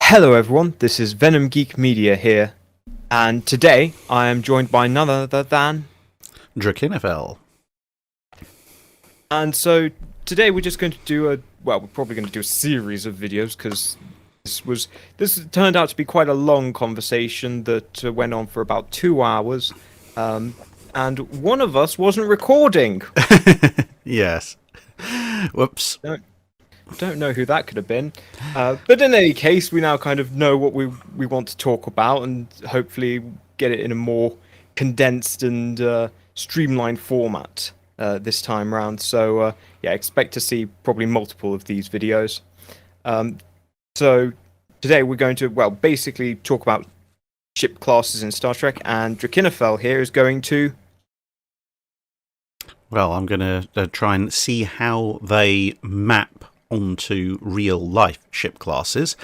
Hello everyone, this is Venom Geek Media here, and today I am joined by none other than... Drachinifel. And so today we're just going to do we're probably going to do a series of videos, because this turned out to be quite a long conversation that went on for about 2 hours, and one of us wasn't recording. Yes. Whoops. Don't know who that could have been, but in any case, we now kind of know what we want to talk about, and hopefully get it in a more condensed and streamlined format this time round. So yeah, expect to see probably multiple of these videos. So today we're going to basically talk about ship classes in Star Trek, and Drachinifel here is going to... Well, I'm going to try and see how they map onto real-life ship classes,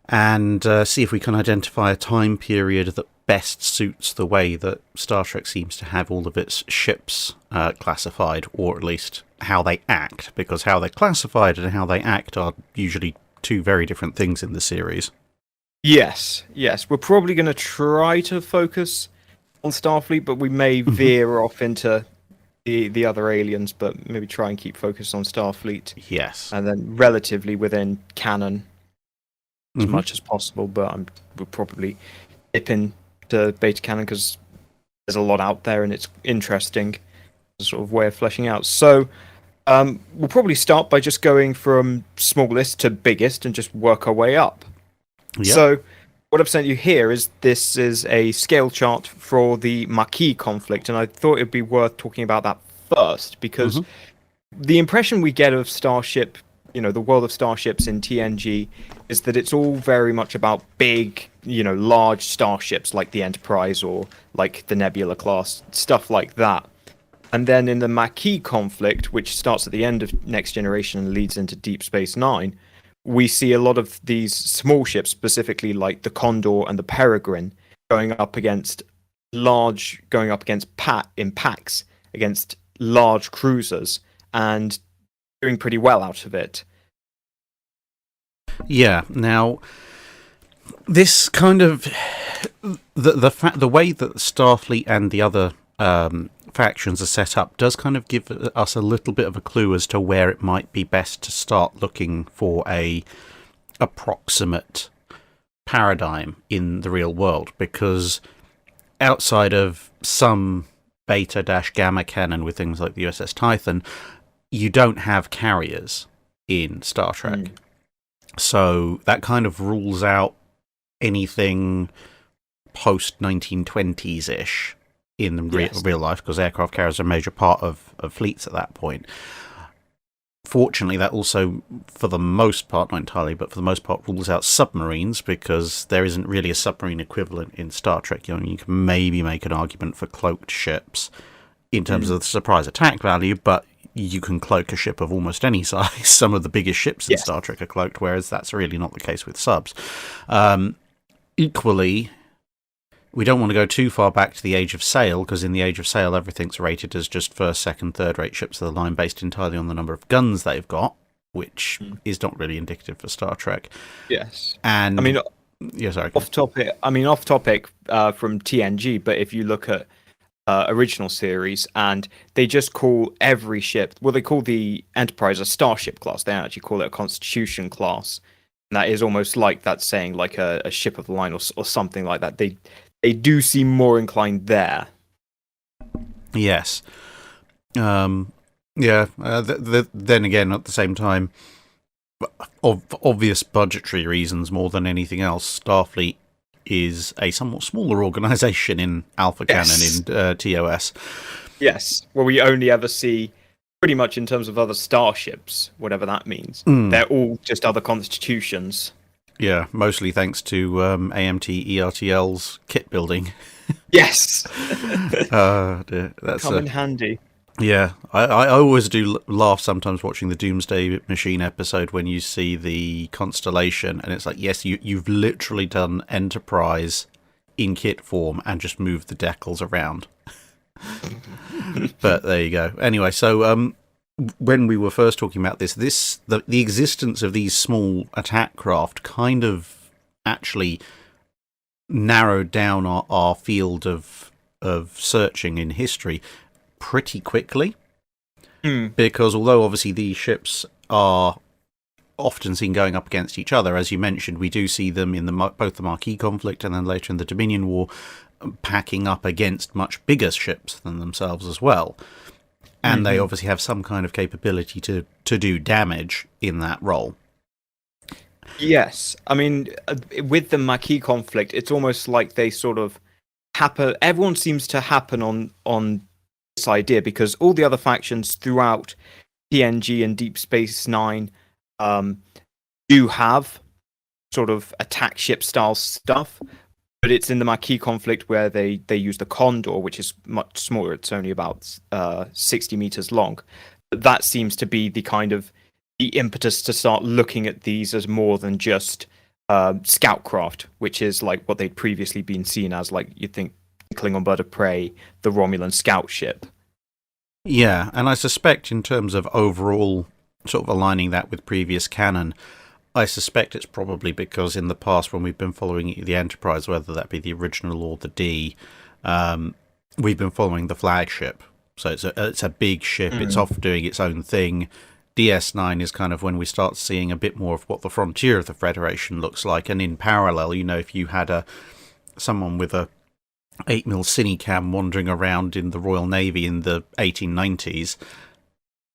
and see if we can identify a time period that best suits the way that Star Trek seems to have all of its ships classified, or at least how they act, because how they're classified and how they act are usually two very different things in the series. Yes, we're probably going to try to focus on Starfleet, but we may veer off into the other aliens, but maybe try and keep focused on Starfleet. Yes. And then relatively within canon as much as possible, but we'll probably dip into beta canon because there's a lot out there and it's interesting, the sort of way of fleshing out. So we'll probably start by just going from smallest to biggest and just work our way up. Yep. So what I've sent you here is a scale chart for the Maquis conflict, and I thought it'd be worth talking about that first, because the impression we get of Starship, the world of starships in TNG, is that it's all very much about big, large starships like the Enterprise or like the Nebula class, stuff like that. And then in the Maquis conflict, which starts at the end of Next Generation and leads into Deep Space Nine, we see a lot of these small ships, specifically like the Condor and the Peregrine, going up against packs against large cruisers and doing pretty well out of it. Yeah. Now, this kind of the way that Starfleet and the other factions are set up does kind of give us a little bit of a clue as to where it might be best to start looking for a approximate paradigm in the real world, because outside of some beta-gamma canon with things like the USS Titan, you don't have carriers in Star Trek. So that kind of rules out anything post-1920s-ish in real life, because aircraft carriers are a major part of fleets at that point. Fortunately, that also, for the most part, not entirely, but for the most part, rules out submarines, because there isn't really a submarine equivalent in Star Trek. You can maybe make an argument for cloaked ships in terms of the surprise attack value, but you can cloak a ship of almost any size. Some of the biggest ships in Star Trek are cloaked, whereas that's really not the case with subs. Equally, we don't want to go too far back to the Age of Sail, because in the Age of Sail, everything's rated as just first, second, third-rate ships of the line, based entirely on the number of guns they've got, which is not really indicative for Star Trek. Yes. And off topic from TNG, but if you look at original series, and they just call every ship, they call the Enterprise a Starship class. They don't actually call it a Constitution class. And that is almost like that's saying like a ship of the line or something like that. They do seem more inclined there. Yes. Then again, at the same time, of obvious budgetary reasons more than anything else, Starfleet is a somewhat smaller organisation in Alpha Canon in TOS. Yes. Well, we only ever see, pretty much in terms of other starships, whatever that means, they're all just other constitutions. Yeah, mostly thanks to AMT ERTL's kit building. Yes. That's come in handy. Yeah, I always do laugh sometimes watching the Doomsday Machine episode when you see the Constellation, and it's like, yes, you've literally done Enterprise in kit form and just moved the decals around. But there you go. Anyway, so when we were first talking about the existence of these small attack craft kind of actually narrowed down our field of searching in history pretty quickly. Because although obviously these ships are often seen going up against each other, as you mentioned, we do see them in both the Marquis conflict and then later in the Dominion War packing up against much bigger ships than themselves as well. And they obviously have some kind of capability to do damage in that role. Yes. I mean, with the Marquis conflict, it's almost like they sort of happen. Everyone seems to happen on this idea, because all the other factions throughout TNG and Deep Space Nine do have sort of attack ship style stuff, but it's in the Marquis conflict where they use the Condor, which is much smaller. It's only about 60 meters long. But that seems to be the kind of the impetus to start looking at these as more than just scout craft, which is like what they'd previously been seen as, like you'd think Klingon Bird of Prey, the Romulan scout ship. Yeah, and I suspect in terms of overall sort of aligning that with previous canon, I suspect it's probably because in the past when we've been following the Enterprise, whether that be the original or the D, we've been following the flagship. So it's a big ship, it's off doing its own thing. DS9 is kind of when we start seeing a bit more of what the frontier of the Federation looks like, and in parallel, you know, if you had someone with a 8mm Cinecam wandering around in the Royal Navy in the 1890s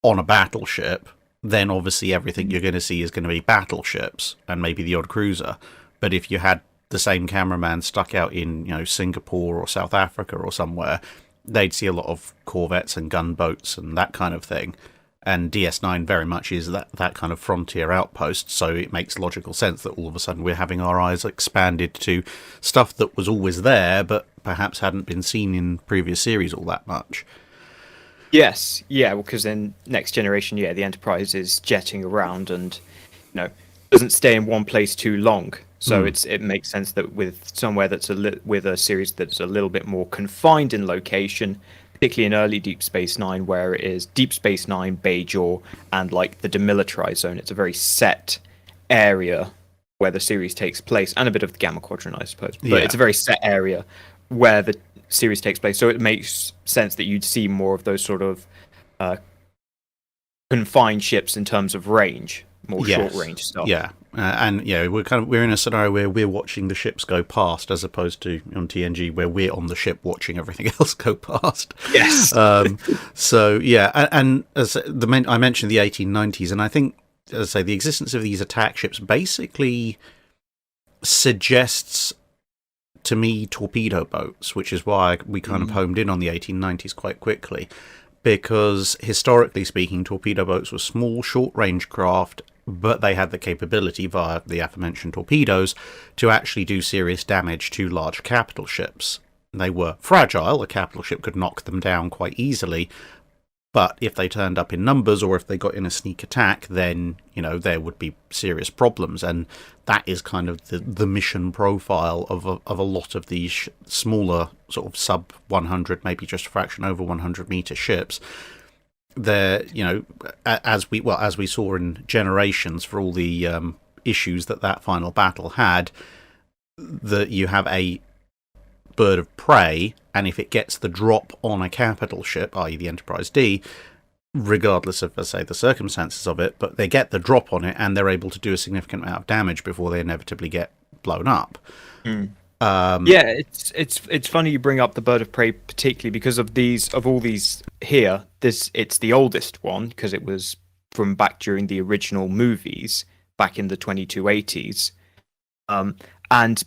on a battleship, then obviously everything you're going to see is going to be battleships and maybe the odd cruiser. But if you had the same cameraman stuck out in, you know, Singapore or South Africa or somewhere, they'd see a lot of corvettes and gunboats and that kind of thing. And DS9 very much is that kind of frontier outpost, so it makes logical sense that all of a sudden we're having our eyes expanded to stuff that was always there, but perhaps hadn't been seen in previous series all that much. Yes, yeah, because in Next Generation, the Enterprise is jetting around and, you know, doesn't stay in one place too long. So it makes sense that with somewhere that's with a series that's a little bit more confined in location, particularly in early Deep Space Nine, where it is Deep Space Nine, Bajor, and like the demilitarized zone. It's a very set area where the series takes place, and a bit of the Gamma Quadrant, I suppose. But it's a very set area where the series takes place. So it makes sense that you'd see more of those sort of confined ships in terms of range, more short range stuff. Yeah. And we're in a scenario where we're watching the ships go past, as opposed to on TNG where we're on the ship watching everything else go past. Yes. So yeah, and as I mentioned the 1890s, and I think, as I say, the existence of these attack ships basically suggests to me torpedo boats, which is why we kind of homed in on the 1890s quite quickly, because historically speaking, torpedo boats were small, short-range craft, but they had the capability via the aforementioned torpedoes to actually do serious damage to large capital ships. They were fragile, a capital ship could knock them down quite easily, but if they turned up in numbers or if they got in a sneak attack, then, you know, there would be serious problems, and that is kind of the mission profile of a lot of these smaller sort of sub 100, maybe just a fraction over 100 meter ships. They're, you know, as we saw in Generations, for all the issues that final battle had, that you have a bird of prey, and if it gets the drop on a capital ship, i.e. the Enterprise D, regardless of, let's say, the circumstances of it, but they get the drop on it and they're able to do a significant amount of damage before they inevitably get blown up. It's funny you bring up the bird of prey, particularly because of all these here. It's the oldest one because it was from back during the original movies back in the 2280s, and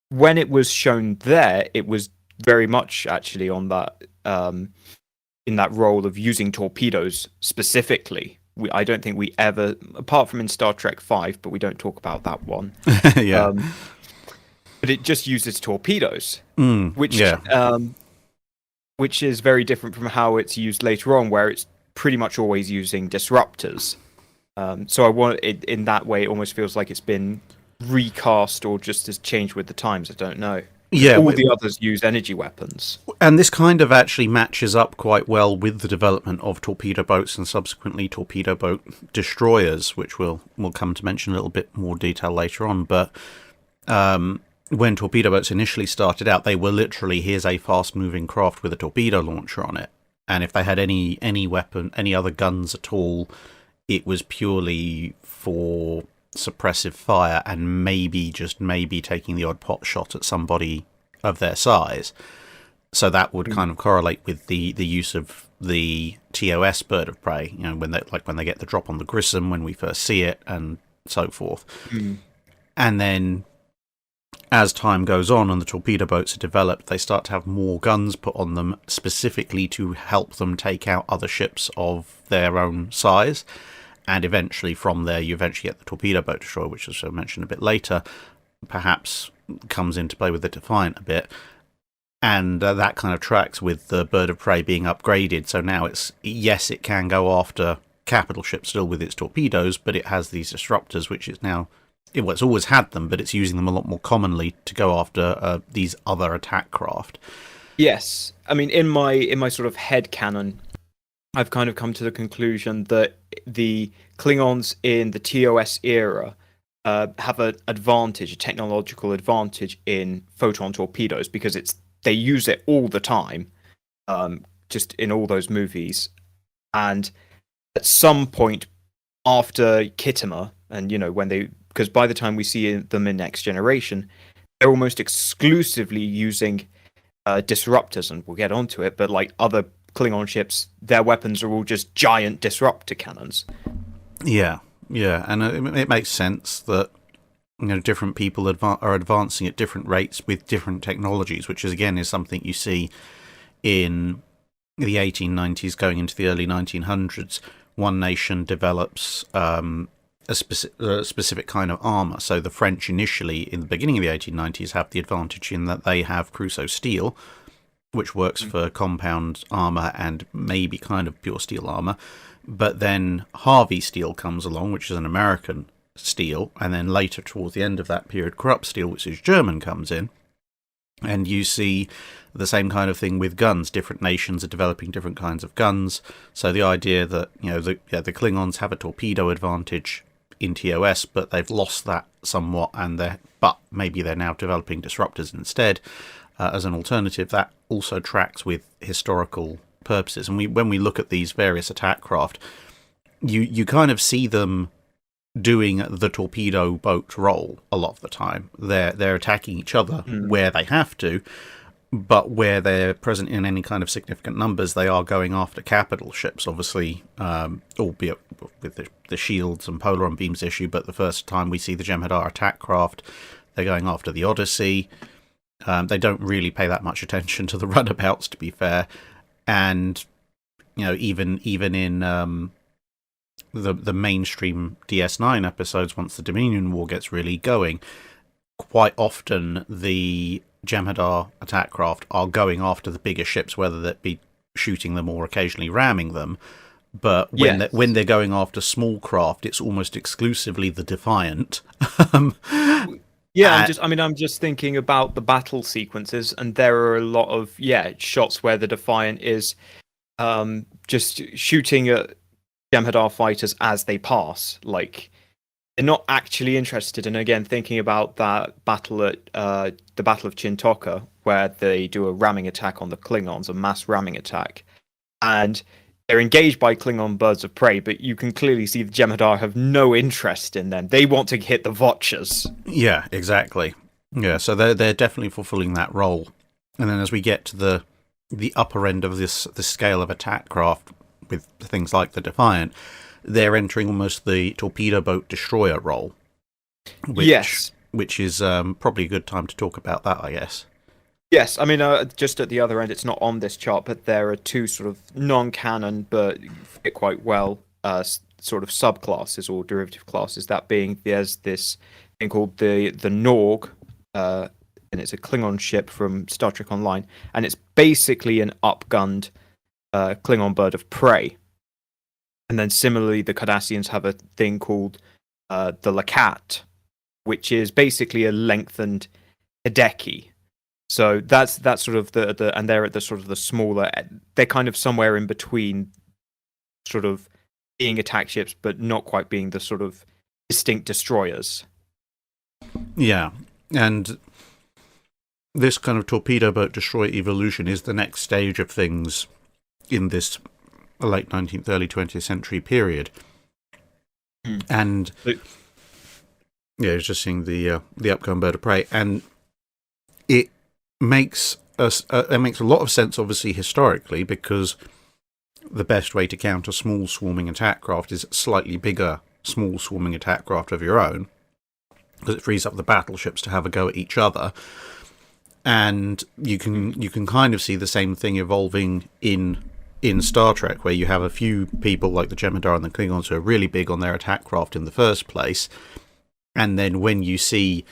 when it was shown there, it was very much actually on that in that role of using torpedoes specifically. I don't think we ever, apart from in Star Trek V, but we don't talk about that one. Yeah. But it just uses torpedoes, which is very different from how it's used later on, where it's pretty much always using disruptors. So I want it in that way. It almost feels like it's been recast or just has changed with the times. I don't know. Yeah, all the others use energy weapons, and this kind of actually matches up quite well with the development of torpedo boats and subsequently torpedo boat destroyers, which we'll come to mention a little bit more detail later on. But when torpedo boats initially started out, they were literally, here's a fast-moving craft with a torpedo launcher on it. And if they had any weapon, any other guns at all, it was purely for suppressive fire and maybe, just maybe, taking the odd pot shot at somebody of their size. So that would kind of correlate with the use of the TOS bird of prey, you know, when they get the drop on the Grissom when we first see it and so forth. And then as time goes on and the torpedo boats are developed, they start to have more guns put on them specifically to help them take out other ships of their own size. And eventually from there, you eventually get the torpedo boat destroyer, which, as I mentioned a bit later, perhaps comes into play with the Defiant a bit. And that kind of tracks with the bird of prey being upgraded. So now it's, yes, it can go after capital ships still with its torpedoes, but it has these disruptors, which is now, it's always had them, but it's using them a lot more commonly to go after these other attack craft. Yes. I mean, in my sort of head canon, I've kind of come to the conclusion that the Klingons in the TOS era have an advantage, a technological advantage in photon torpedoes, because they use it all the time, just in all those movies. And at some point after Kittimer, and, you know, because by the time we see them in Next Generation, they're almost exclusively using disruptors, and we'll get onto it, but like other Klingon ships, their weapons are all just giant disruptor cannons. Yeah, and it makes sense that, you know, different people are advancing at different rates with different technologies, which is something you see in the 1890s going into the early 1900s. One nation develops a specific kind of armour. So the French initially, in the beginning of the 1890s, have the advantage in that they have Crusoe steel, which works for compound armour and maybe kind of pure steel armour. But then Harvey steel comes along, which is an American steel, and then later towards the end of that period, Krupp steel, which is German, comes in. And you see the same kind of thing with guns. Different nations are developing different kinds of guns. So the idea that, you know, the Klingons have a torpedo advantage in TOS, but they've lost that somewhat, but maybe they're now developing disruptors instead as an alternative. That also tracks with historical purposes. And when we look at these various attack craft, you kind of see them doing the torpedo boat role a lot of the time. They're attacking each other where they have to, but where they're present in any kind of significant numbers, they are going after capital ships, obviously, albeit with the shields and polar and beams issue. But the first time we see the Jem'hadar attack craft, they're going after the Odyssey. They don't really pay that much attention to the runabouts, to be fair. And, you know, even in the mainstream DS9 episodes, once the Dominion War gets really going, quite often the Jem'hadar attack craft are going after the bigger ships, whether that be shooting them or occasionally ramming them. But when they're going after small craft, it's almost exclusively the Defiant. I'm just thinking about the battle sequences, and there are a lot of shots where the Defiant is just shooting at Jem'hadar fighters as they pass. Like, they're not actually interested. And again, thinking about that battle at the Battle of Chintoka, where they do a ramming attack on the Klingons, a mass ramming attack, and they're engaged by Klingon birds of prey, but you can clearly see the Jem'hadar have no interest in them. They want to hit the Watchers. Yeah, exactly. Yeah, so they're definitely fulfilling that role. And then as we get to the upper end of this scale of attack craft with things like the Defiant, they're entering almost the torpedo boat destroyer role. Which is probably a good time to talk about that, I guess. Yes, I mean, just at the other end, it's not on this chart, but there are two sort of non-canon, but fit quite well, sort of subclasses or derivative classes. That being, there's this thing called the Norg, and it's a Klingon ship from Star Trek Online, and it's basically an upgunned Klingon bird of prey. And then similarly, the Cardassians have a thing called the Lakat, which is basically a lengthened Hideki. So that's sort of the and they're at the sort of the smaller. They're kind of somewhere in between, sort of being attack ships, but not quite being the sort of distinct destroyers. Yeah, And this kind of torpedo boat destroyer evolution is the next stage of things in this late 19th, early 20th century period. And yeah, it's just seeing the upcoming bird of prey, and it makes a lot of sense, obviously historically, because the best way to counter small swarming attack craft is slightly bigger small swarming attack craft of your own, because it frees up the battleships to have a go at each other. And you can kind of see the same thing evolving in Star Trek, where you have a few people like the Jem'hadar and the Klingons who are really big on their attack craft in the first place, and then when you see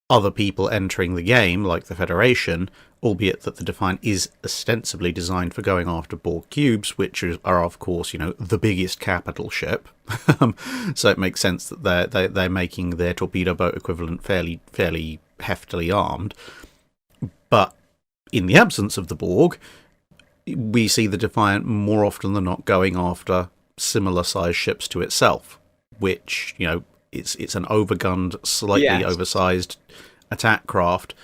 other people entering the game, like the Federation, albeit that the Defiant is ostensibly designed for going after Borg cubes, which are of course, the biggest capital ship. So it makes sense that they're making their torpedo boat equivalent fairly heftily armed. But in the absence of the Borg, we see the Defiant more often than not going after similar sized ships to itself, which, it's an overgunned, slightly oversized attack craft.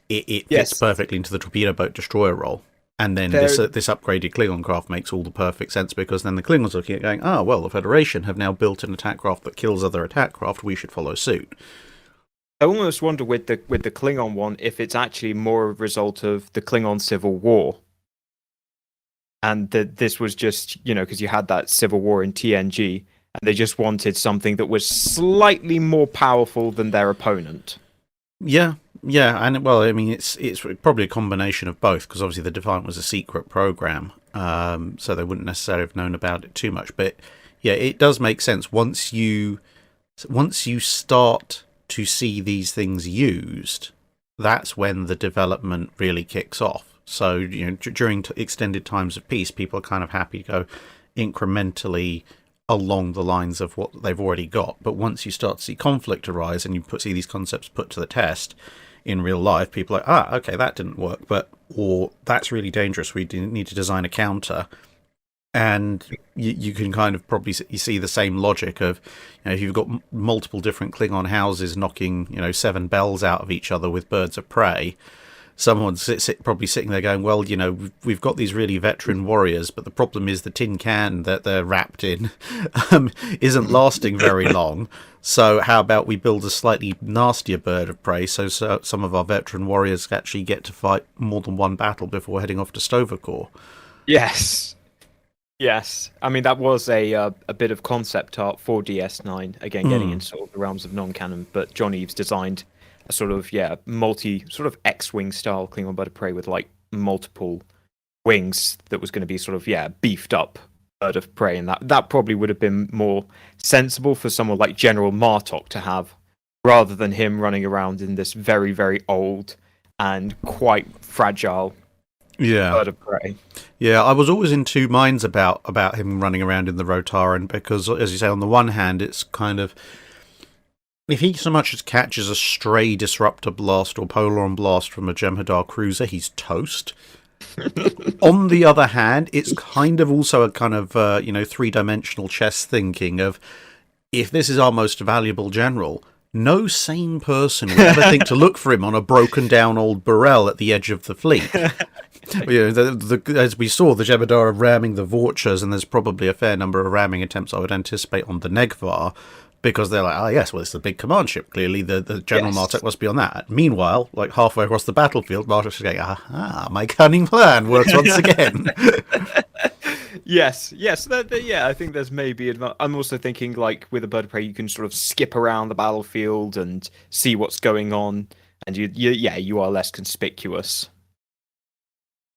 It fits perfectly into the torpedo boat destroyer role. And then this upgraded Klingon craft makes all the perfect sense, because then the Klingons are looking at going, well, the Federation have now built an attack craft that kills other attack craft, we should follow suit. I almost wonder with the Klingon one if it's actually more a result of the Klingon Civil War. And that this was just, because you had that civil war in TNG, and they just wanted something that was slightly more powerful than their opponent. Yeah, and well, I mean, it's probably a combination of both, because obviously the Defiant was a secret program, so they wouldn't necessarily have known about it too much. But yeah, it does make sense once you start to see these things used. That's when the development really kicks off. So, during extended times of peace, people are kind of happy to go incrementally along the lines of what they've already got. But once you start to see conflict arise and you see these concepts put to the test in real life, people are like, okay, that didn't work, or that's really dangerous, we need to design a counter. And you can kind of probably see the same logic of, if you've got multiple different Klingon houses knocking, 7 bells out of each other with birds of prey, someone's probably sitting there going, well, we've got these really veteran warriors, but the problem is the tin can that they're wrapped in isn't lasting very long. So how about we build a slightly nastier bird of prey so some of our veteran warriors actually get to fight more than one battle before heading off to Sto-Vo-Kor? Yes. I mean, that was a bit of concept art for DS9, again, getting into sort of the realms of non-canon, but John Eves designed a sort of, sort of X-Wing style Klingon bird of prey with, multiple wings that was going to be sort of, beefed up bird of prey, and that probably would have been more sensible for someone like General Martok to have, rather than him running around in this very, very old and quite fragile bird of prey. Yeah, I was always in two minds about him running around in the Rotaran, because, as you say, on the one hand, it's kind of, if he so much as catches a stray disruptor blast or polaron blast from a Jem'Hadar cruiser, he's toast. On the other hand, it's kind of also a kind of, three-dimensional chess thinking of, if this is our most valuable general, no sane person would ever think to look for him on a broken-down old Burrell at the edge of the fleet. As we saw, the Jem'Hadar are ramming the Vorchers, and there's probably a fair number of ramming attempts I would anticipate on the Negvar, because they're like, yes, well, it's a big command ship. Clearly, the General Martok must be on that. Meanwhile, halfway across the battlefield, Martok's going, my cunning plan works once again. Yes. I think there's maybe. I'm also thinking, with a bird of prey, you can sort of skip around the battlefield and see what's going on, and you are less conspicuous.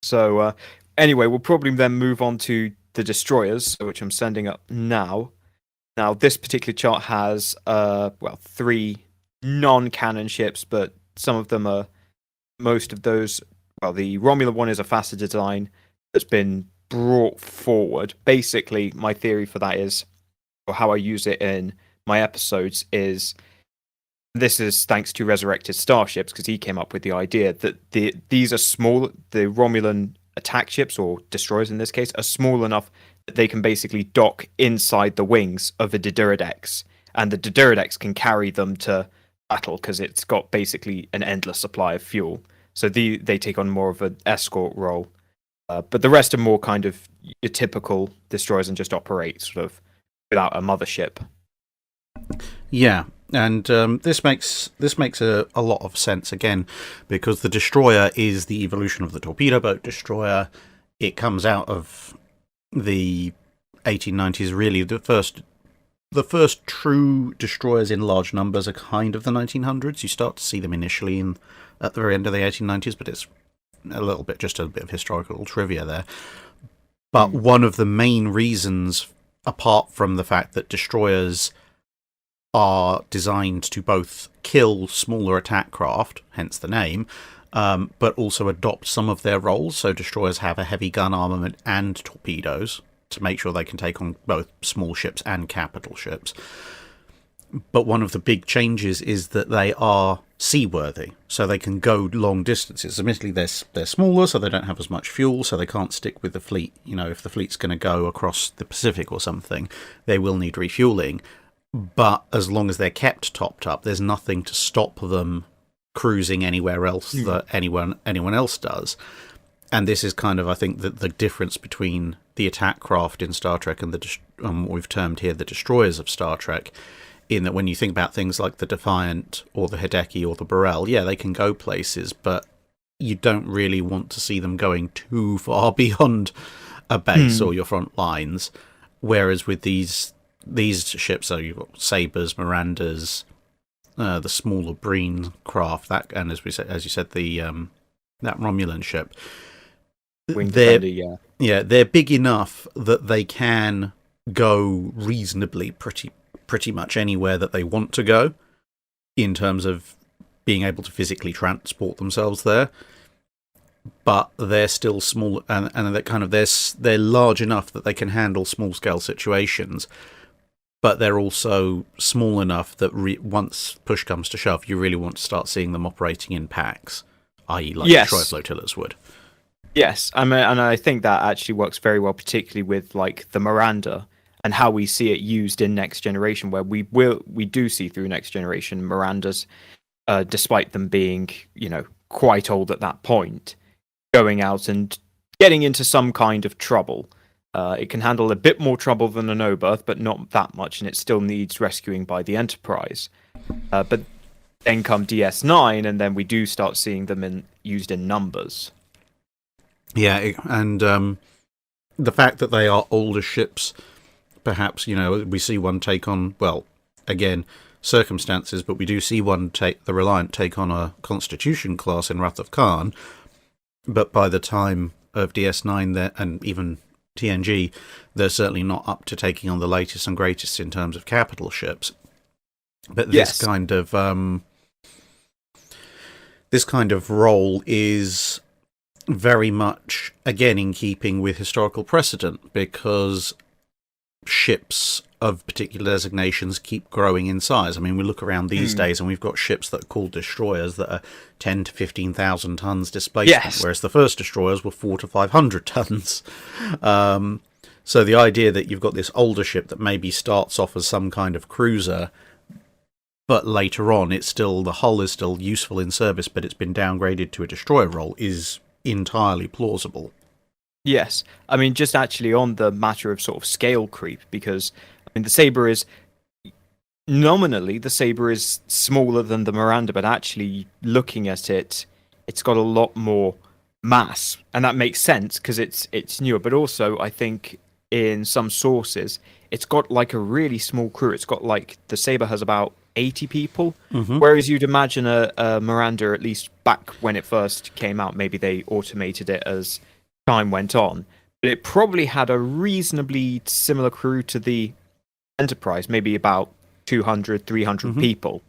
So, anyway, we'll probably then move on to the destroyers, which I'm sending up now. Now, this particular chart has, 3 non-canon ships, but some of them are, most of those, the Romulan one is a faster design that's been brought forward. Basically, my theory for that is, or how I use it in my episodes is, this is thanks to Resurrected Starships, because he came up with the idea that these are small, the Romulan attack ships, or destroyers in this case, are small enough that they can basically dock inside the wings of a Diduridex, and the Diduridex can carry them to battle because it's got basically an endless supply of fuel. So they take on more of an escort role. But the rest are more kind of your typical destroyers and just operate sort of without a mothership. Yeah, and this makes a lot of sense again, because the destroyer is the evolution of the torpedo boat destroyer. It comes out of the 1890s. Really, the first true destroyers in large numbers are kind of the 1900s. You start to see them initially at the very end of the 1890s, but it's just a bit of historical trivia there. But one of the main reasons, apart from the fact that destroyers are designed to both kill smaller attack craft, hence the name, but also adopt some of their roles. So destroyers have a heavy gun armament and torpedoes to make sure they can take on both small ships and capital ships. But one of the big changes is that they are seaworthy, so they can go long distances. Admittedly, they're smaller, so they don't have as much fuel, so they can't stick with the fleet. You know, if the fleet's going to go across the Pacific or something, they will need refueling. But as long as they're kept topped up, there's nothing to stop them cruising anywhere else that anyone else does. And this is kind of, I think, the difference between the attack craft in Star Trek and what we've termed here the destroyers of Star Trek, in that when you think about things like the Defiant or the Hideki or the Burrell, yeah, they can go places, but you don't really want to see them going too far beyond a base or your front lines. Whereas with these ships, so you've got Sabers, Mirandas, the smaller Breen craft, and as you said, the that Romulan ship, they're big enough that they can go reasonably pretty much anywhere that they want to go in terms of being able to physically transport themselves there. But they're still small, and they're large enough that they can handle small scale situations. But they're also small enough that once push comes to shove, you really want to start seeing them operating in packs, i.e. like destroyer flotillas would. Yes, and I think that actually works very well, particularly with like the Miranda and how we see it used in Next Generation, where we do see through Next Generation Mirandas, despite them being, quite old at that point, going out and getting into some kind of trouble. It can handle a bit more trouble than an Oberth, but not that much, and it still needs rescuing by the Enterprise. But then come DS9, and then we do start seeing them used in numbers. Yeah, and the fact that they are older ships, perhaps, we see one take on, well, again, circumstances, but we do see the Reliant take on a Constitution class in Wrath of Khan, but by the time of DS9, and even TNG, they're certainly not up to taking on the latest and greatest in terms of capital ships. But this kind of role is very much, again, in keeping with historical precedent, because ships of particular designations keep growing in size. I mean, we look around these days and we've got ships that are called destroyers that are 10 to 15,000 tons displacement, whereas the first destroyers were 400 to 500 tons. So the idea that you've got this older ship that maybe starts off as some kind of cruiser, but later on the hull is still useful in service, but it's been downgraded to a destroyer role, is entirely plausible. Yes, I mean, just actually on the matter of sort of scale creep, because the Saber is nominally smaller than the Miranda, but actually looking at it, it's got a lot more mass, and that makes sense because it's newer. But also, I think in some sources, it's got like a really small crew. It's got like the Saber has about 80 people, whereas you'd imagine a Miranda, at least back when it first came out, maybe they automated it as time went on, but it probably had a reasonably similar crew to the Enterprise, maybe about 200, 300 people.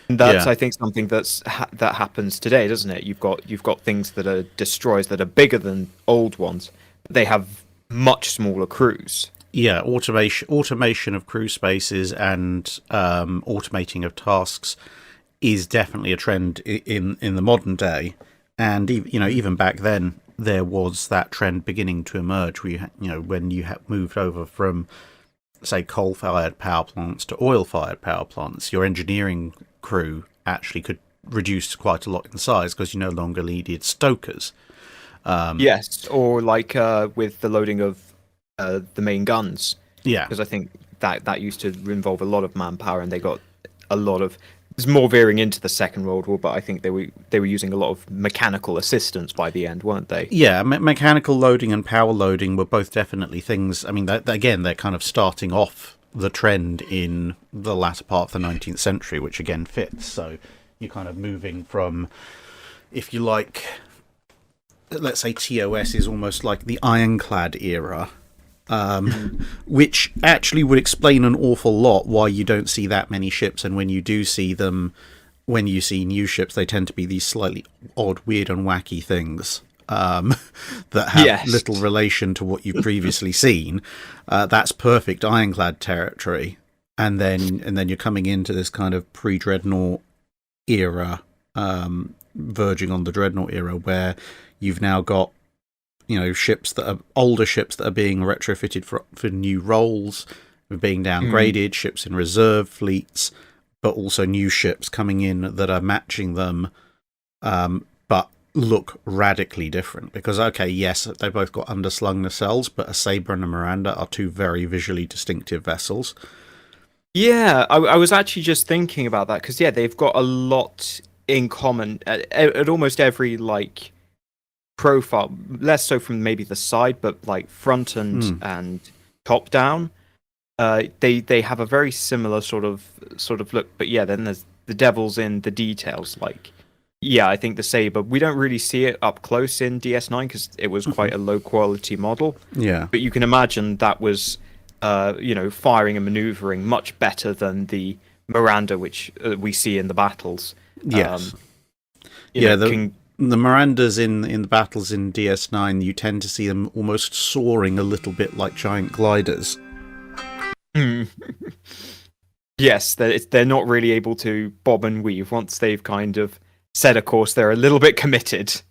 And that's, I think, something that happens today, doesn't it? You've got things that are destroyers that are bigger than old ones, but they have much smaller crews. Yeah, automation of crew spaces and automating of tasks is definitely a trend in the modern day. And even back then, there was that trend beginning to emerge. When you moved over from say, coal-fired power plants to oil-fired power plants, your engineering crew actually could reduce quite a lot in size because you no longer needed stokers. Yes, or like with the loading of the main guns, Yeah. because I think that used to involve a lot of manpower, and they got a lot of. There's more veering into the Second World War, but I think they were using a lot of mechanical assistance by the end, weren't they? Yeah, mechanical loading and power loading were both definitely things. I mean, again, they're kind of starting off the trend in the latter part of the 19th century, which again fits. So you're kind of moving from, if you like, let's say TOS is almost like the ironclad era, which actually would explain an awful lot why you don't see that many ships, and when you do see them, when you see new ships, they tend to be these slightly odd, weird, and wacky things that have little relation to what you've previously seen. That's perfect ironclad territory, and then you're coming into this kind of pre-dreadnought era, verging on the dreadnought era, where you've now got, ships that are older ships that are being retrofitted for new roles, being downgraded, ships in reserve fleets, but also new ships coming in that are matching them, but look radically different. Because, okay, yes, they both got underslung nacelles, but a Saber and a Miranda are two very visually distinctive vessels. Yeah, I was actually just thinking about that, because, yeah, they've got a lot in common at almost every, like, profile, less so from maybe the side, but like front and top down. They have a very similar sort of look, but yeah, then there's the devil's in the details. Like, yeah, I think the Saber, we don't really see it up close in DS9 because it was quite a low quality model. Yeah, but you can imagine that was firing and maneuvering much better than the Miranda, which we see in the battles. Yes. The Mirandas in the battles in DS9, you tend to see them almost soaring a little bit like giant gliders. Yes, they're not really able to bob and weave. Once they've kind of set a course, they're a little bit committed.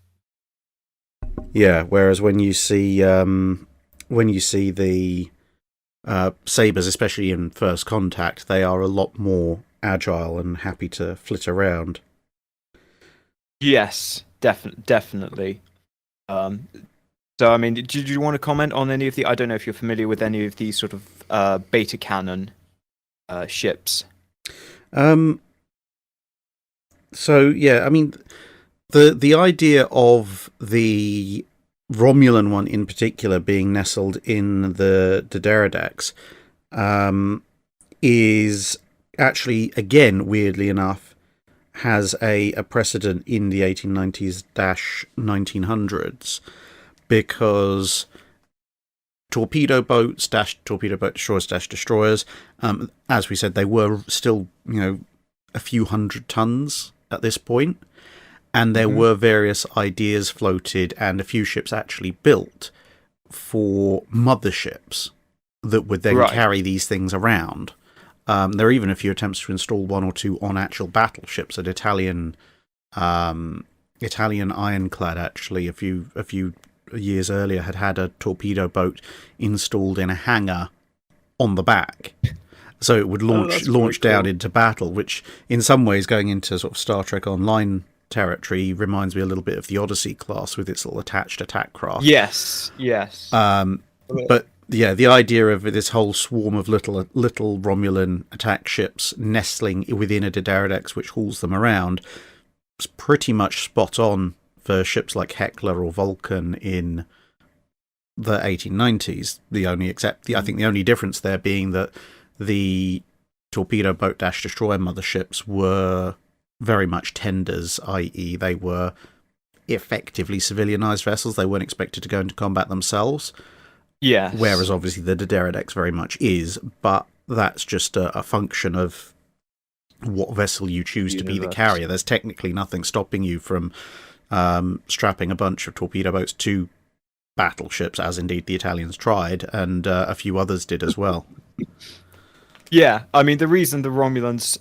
Yeah, whereas when you see the Sabers, especially in First Contact, they are a lot more agile and happy to flit around. Yes, definitely. So, I mean, did you want to comment on any of the? I don't know if you're familiar with any of these sort of beta canon ships. So yeah, I mean, the idea of the Romulan one in particular being nestled in the Derridax is actually, again, weirdly enough, has a precedent in the 1890s-1900s, because torpedo boats, torpedo boat destroyers, destroyers, as we said, they were still, a few hundred tons at this point, and there were various ideas floated and a few ships actually built for motherships that would then carry these things around. There are even a few attempts to install one or two on actual battleships. An Italian ironclad, actually, a few years earlier, had a torpedo boat installed in a hangar on the back, so it would launch down into battle. Which, in some ways, going into sort of Star Trek Online territory, reminds me a little bit of the Odyssey class with its little attached attack craft. Yes. But yeah, the idea of this whole swarm of little Romulan attack ships nestling within a Derridax which hauls them around is pretty much spot on for ships like Heckler or Vulcan in the 1890s. I think the only difference there being that the torpedo boat destroyer motherships were very much tenders, i.e. they were effectively civilianized vessels. They weren't expected to go into combat themselves. Yes. Whereas obviously the Derridax very much is, but that's just a function of what vessel you choose to be the carrier. There's technically nothing stopping you from strapping a bunch of torpedo boats to battleships, as indeed the Italians tried, and a few others did as well. Yeah, I mean, the reason the Romulans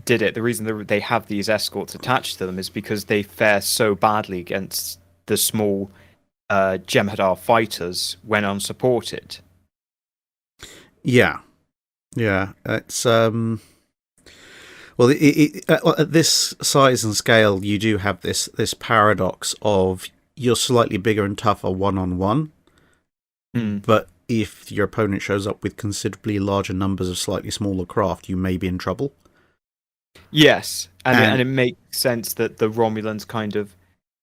did it, the reason they have these escorts attached to them, is because they fare so badly against the small Jem'hadar fighters when unsupported. Yeah, yeah. It's well, at this size and scale, you do have this paradox of you're slightly bigger and tougher one-on-one, but if your opponent shows up with considerably larger numbers of slightly smaller craft, you may be in trouble. Yes, and it makes sense that the Romulans kind of,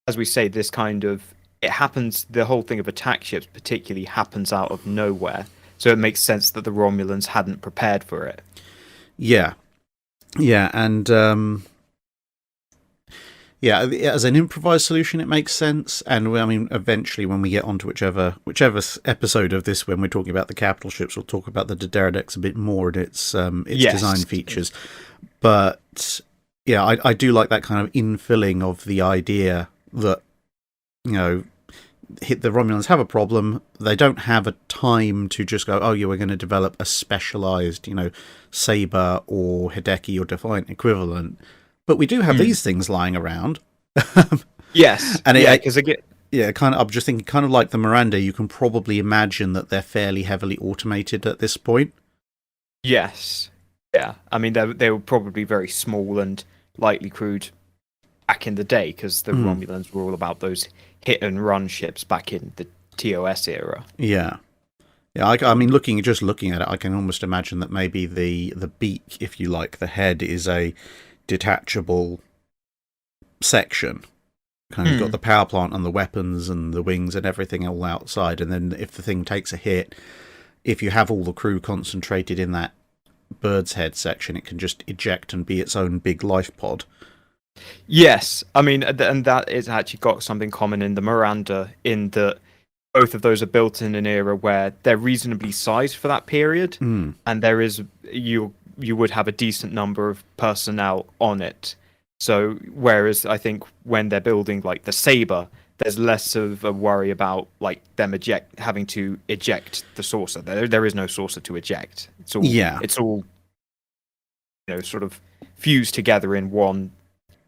as we say, this kind of, it happens, the whole thing of attack ships particularly happens out of nowhere, so it makes sense that the Romulans hadn't prepared for it. Yeah, and as an improvised solution, it makes sense. And I mean, eventually, when we get onto whichever episode of this, when we're talking about the capital ships, we'll talk about the Dederedex a bit more and its design features. But yeah, I do like that kind of infilling of the idea that, you know, the Romulans have a problem. They don't have a time to just go, oh yeah, we're going to develop a specialized, you know, Saber or Hideki or Defiant equivalent. But we do have these things lying around. Yes, and because kind of. I'm just thinking, kind of like the Miranda. You can probably imagine that they're fairly heavily automated at this point. Yes, yeah. I mean, they were probably very small and lightly crewed back in the day, because the Romulans were all about those hit and run ships back in the TOS era. Yeah. Yeah, I mean, looking at it, I can almost imagine that maybe the beak, if you like, the head is a detachable section. Kind of got the power plant and the weapons and the wings and everything all outside, and then if the thing takes a hit, if you have all the crew concentrated in that bird's head section, it can just eject and be its own big life pod. Yes, I mean, and that is actually got something common in the Miranda, in that both of those are built in an era where they're reasonably sized for that period, and there is you would have a decent number of personnel on it. So whereas I think when they're building like the Saber, there's less of a worry about like them having to eject the saucer. There is no saucer to eject. It's all you know, sort of fused together in one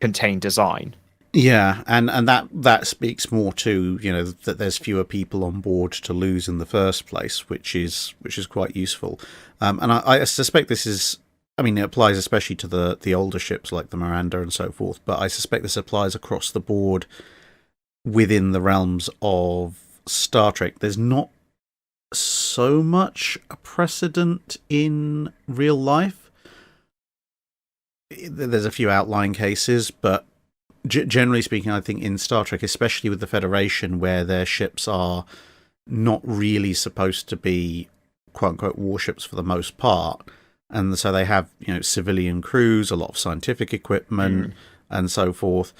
contained design. Yeah, and that speaks more to, you know, that there's fewer people on board to lose in the first place, which is quite useful. And I suspect this is, I mean, it applies especially to the older ships like the Miranda and so forth, but I suspect this applies across the board within the realms of Star Trek. There's not so much a precedent in real life. There's a few outlying cases, but generally speaking, I think in Star Trek, especially with the Federation, where their ships are not really supposed to be quote-unquote warships for the most part, and so they have, you know, civilian crews, a lot of scientific equipment, and so forth.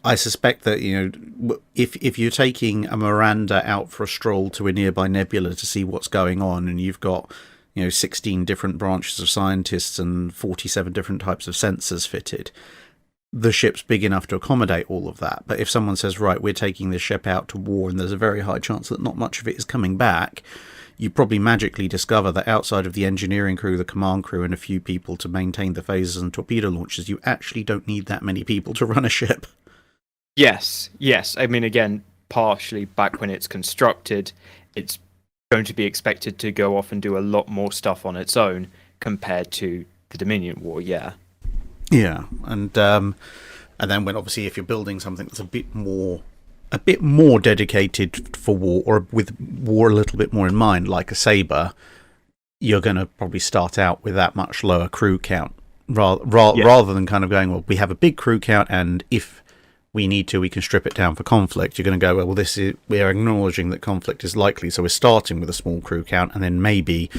I suspect that, you know, if you're taking a Miranda out for a stroll to a nearby nebula to see what's going on, and you've got, you know, 16 different branches of scientists and 47 different types of sensors fitted, the ship's big enough to accommodate all of that. But if someone says, right, we're taking this ship out to war and there's a very high chance that not much of it is coming back, you probably magically discover that outside of the engineering crew, the command crew, and a few people to maintain the phasers and torpedo launchers, you actually don't need that many people to run a ship. Yes. I mean, again, partially back when it's constructed, it's going to be expected to go off and do a lot more stuff on its own compared to the Dominion War, yeah. Yeah, and then when obviously if you're building something that's a bit more dedicated for war, or with war a little bit more in mind, like a Saber, you're going to probably start out with that much lower crew count, rather than kind of going, well, we have a big crew count, and if we need to, we can strip it down for conflict. You're going to go, well, we are acknowledging that conflict is likely, so we're starting with a small crew count, and then maybe,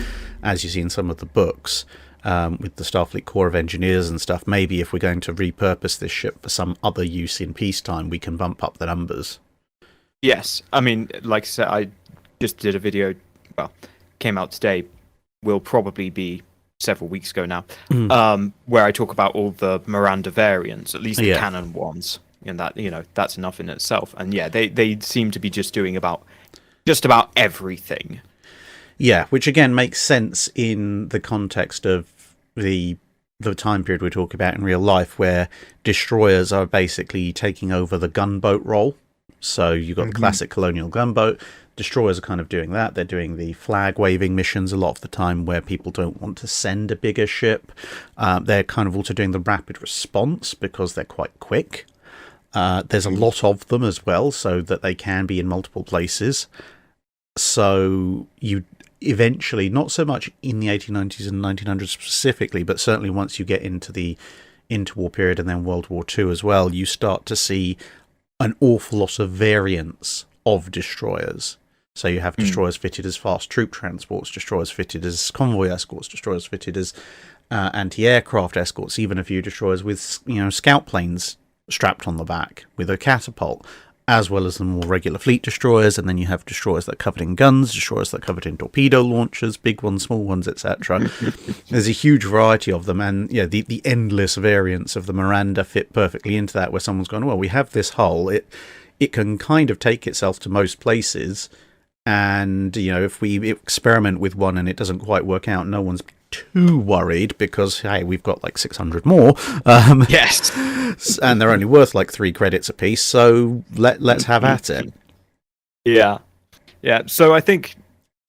as you see in some of the books, with the Starfleet Corps of Engineers and stuff, maybe if we're going to repurpose this ship for some other use in peacetime, we can bump up the numbers. Yes, I mean, like I said, I just did a video, well, came out today, will probably be several weeks ago now, where I talk about all the Miranda variants, at least the canon ones, and that, you know, that's enough in itself. And yeah, they seem to be just doing just about everything. Yeah, which again makes sense in the context of the time period we're talking about in real life, where destroyers are basically taking over the gunboat role. So you've got the classic colonial gunboat, destroyers are kind of doing that. They're doing the flag waving missions a lot of the time where people don't want to send a bigger ship. They're kind of also doing the rapid response because they're quite quick. There's a lot of them as well, so that they can be in multiple places. So you eventually, not so much in the 1890s and 1900s specifically, but certainly once you get into the interwar period and then World War II as well, you start to see an awful lot of variants of destroyers. So you have destroyers fitted as fast troop transports, destroyers fitted as convoy escorts, destroyers fitted as anti-aircraft escorts, even a few destroyers with scout planes strapped on the back with a catapult, as well as the more regular fleet destroyers. And then you have destroyers that are covered in guns, destroyers that are covered in torpedo launchers, big ones, small ones, etc. There's a huge variety of them, and the endless variants of the Miranda fit perfectly into that, where someone's gone, well, we have this hull, it can kind of take itself to most places, and if we experiment with one and it doesn't quite work out, no one's too worried, because hey, we've got like 600 more. Yes. And they're only worth like 3 credits apiece, so let's have at it. Yeah. So I think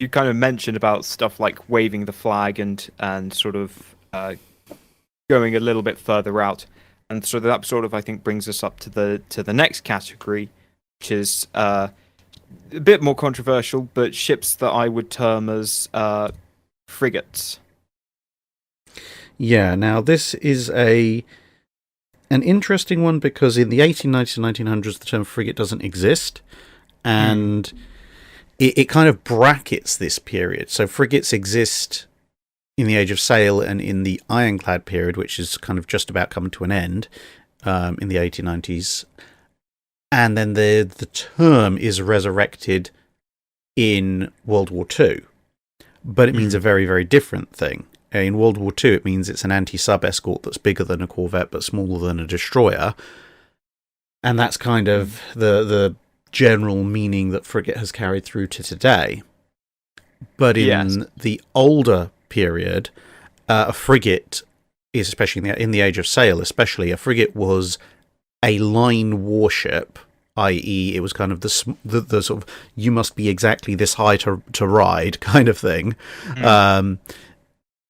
you kind of mentioned about stuff like waving the flag and sort of going a little bit further out, and so that sort of, I think, brings us up to the next category, which is a bit more controversial, but ships that I would term as frigates. Yeah, now this is an interesting one, because in the 1890s and 1900s the term frigate doesn't exist, and it kind of brackets this period. So frigates exist in the Age of Sail and in the Ironclad period, which is kind of just about coming to an end in the 1890s, and then the term is resurrected in World War II, but it means a very, very different thing. In World War II, it means it's an anti-sub escort that's bigger than a corvette but smaller than a destroyer. And that's kind of the general meaning that frigate has carried through to today. But in the older period, a frigate is, especially in the Age of Sail, especially, a frigate was a line warship, i.e. it was kind of the sort of, you must be exactly this high to ride kind of thing.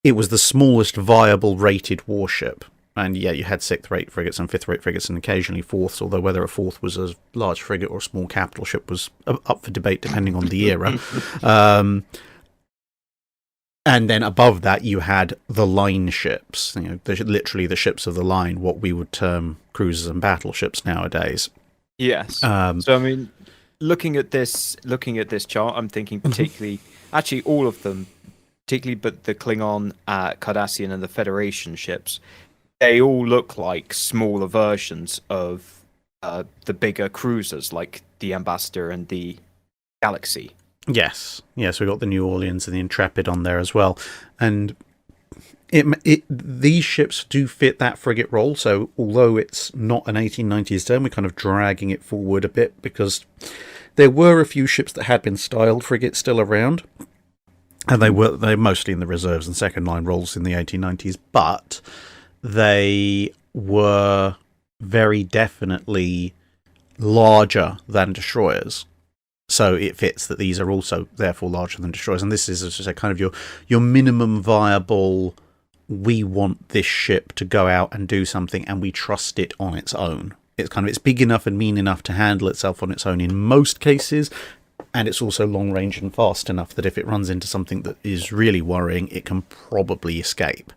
It was the smallest viable rated warship. And yeah, you had 6th rate frigates and 5th rate frigates and occasionally 4ths, although whether a 4th was a large frigate or a small capital ship was up for debate depending on the era. And then above that you had the line ships, literally the ships of the line, what we would term cruisers and battleships nowadays. Yes. So I mean, looking at this chart, I'm thinking particularly, actually all of them, particularly but the Klingon, Cardassian, and the Federation ships, they all look like smaller versions of the bigger cruisers, like the Ambassador and the Galaxy. Yes, we got the New Orleans and the Intrepid on there as well, and these ships do fit that frigate role. So although it's not an 1890s term, we're kind of dragging it forward a bit, because there were a few ships that had been styled frigates still around. And they're mostly in the reserves and second line roles in the 1890s, but they were very definitely larger than destroyers. So it fits that these are also therefore larger than destroyers. And this is, as I say, kind of your minimum viable, we want this ship to go out and do something and we trust it on its own. It's big enough and mean enough to handle itself on its own in most cases. And it's also long range and fast enough that if it runs into something that is really worrying, it can probably escape.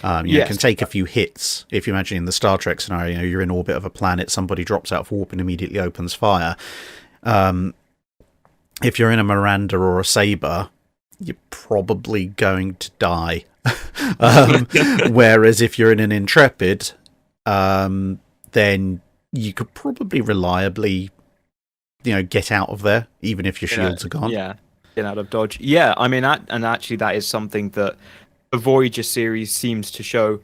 It can take a few hits. If you imagine in the Star Trek scenario, you're in orbit of a planet, somebody drops out of warp and immediately opens fire. If you're in a Miranda or a Saber, you're probably going to die. Whereas if you're in an Intrepid, then you could probably reliably get out of there, even if your shields are gone. Yeah, get out of dodge. Yeah, I mean, and actually that is something that the Voyager series seems to show